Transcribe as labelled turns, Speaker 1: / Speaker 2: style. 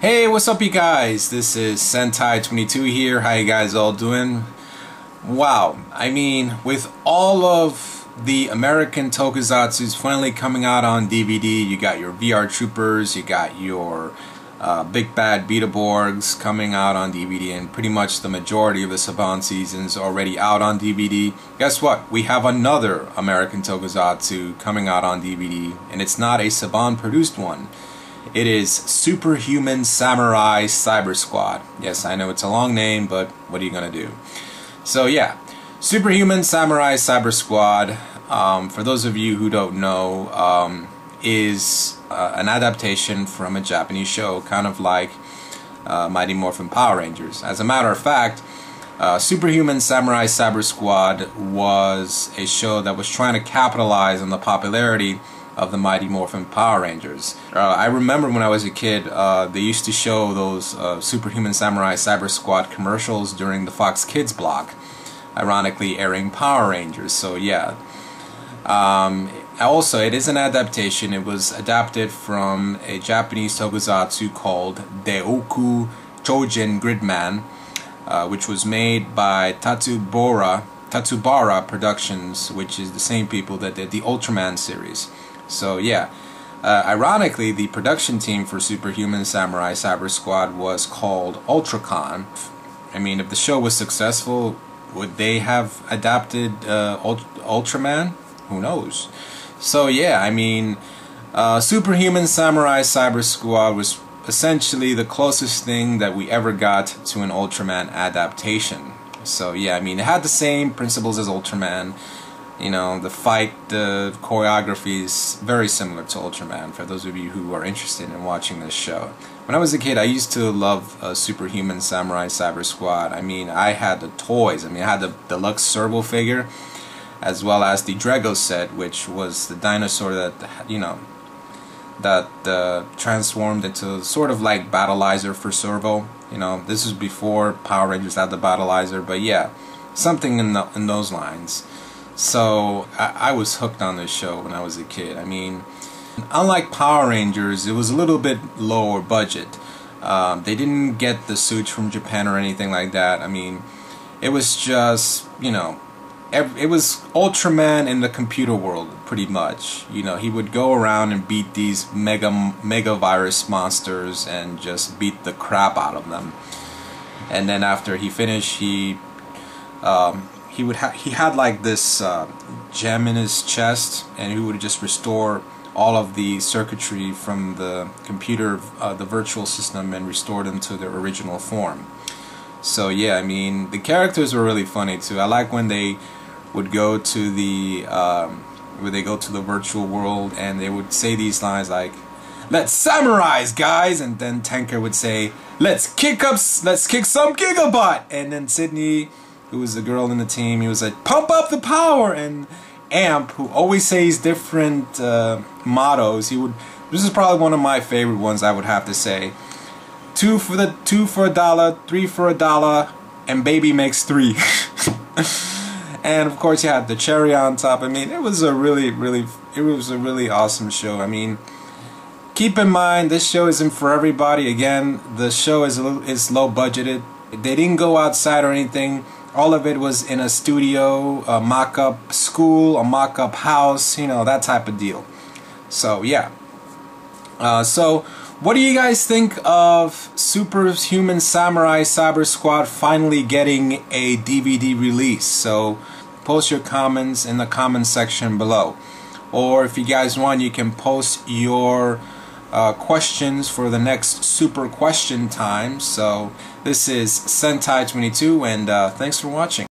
Speaker 1: Hey, what's up you guys? This is Sentai22 here. How you guys all doing? Wow, I mean, with all of the American tokusatsus finally coming out on DVD, you got your VR Troopers, you got your Big Bad Beetleborgs coming out on DVD, and pretty much the majority of the Saban seasons already out on DVD. Guess what? We have another American tokusatsu coming out on DVD, and it's not a Saban produced one. It is Superhuman Samurai Syber-Squad. Yes, I know it's a long name, but what are you going to do? So yeah, Superhuman Samurai Syber-Squad, for those of you who don't know, is an adaptation from a Japanese show, kind of like Mighty Morphin Power Rangers. As a matter of fact, Superhuman Samurai Syber-Squad was a show that was trying to capitalize on the popularity of the Mighty Morphin Power Rangers. I remember when I was a kid, they used to show those Superhuman Samurai Syber-Squad commercials during the Fox Kids block, ironically airing Power Rangers. So yeah. Also, it is an adaptation. It was adapted from a Japanese tokusatsu called Deoku Chojin Gridman, which was made by Tatsubara Productions, which is the same people that did the Ultraman series. So yeah, ironically, the production team for Superhuman Samurai Syber-Squad was called Ultracon. I mean, if the show was successful, would they have adapted Ultraman? Who knows? So yeah, I mean, Superhuman Samurai Syber-Squad was essentially the closest thing that we ever got to an Ultraman adaptation. So yeah, I mean, it had the same principles as Ultraman. You know, the fight, the choreography is very similar to Ultraman, for those of you who are interested in watching this show. When I was a kid, I used to love Superhuman Samurai Syber-Squad. I mean, I had the toys. I mean, I had the deluxe Servo figure, as well as the Drago set, which was the dinosaur that, you know, that transformed into sort of like Battleizer for Servo. You know, this was before Power Rangers had the Battleizer, but yeah, something in those lines. So I was hooked on this show when I was a kid. I mean, unlike Power Rangers, it was a little bit lower budget. They didn't get the suits from Japan or anything like that. I mean, it was just, you know, it was Ultraman in the computer world, pretty much. You know, he would go around and beat these mega virus monsters and just beat the crap out of them. And then after he finished, he had like this gem in his chest, and he would just restore all of the circuitry from the computer, the virtual system, and restore them to their original form. So yeah, I mean, the characters were really funny too. I like when they would go to the virtual world and they would say these lines like, "Let's samurais, guys," and then Tanker would say, let's kick some Gigabot," and then Sydney, who was the girl in the team, he was like, "Pump up the power," and Amp, who always says different mottos, this is probably one of my favorite ones, I would have to say. Two for $1, 3 for $1, and baby makes 3. And of course you had the cherry on top. I mean, it was a really awesome show. I mean, keep in mind, this show isn't for everybody. Again, the show is low budgeted. They didn't go outside or anything. All of it was in a studio, a mock-up school, a mock-up house, you know, that type of deal. So yeah. So what do you guys think of Superhuman Samurai Syber-Squad finally getting a DVD release? So post your comments in the comment section below. Or if you guys want, you can post your questions for the next super question time. So this is Sentai22, and thanks for watching.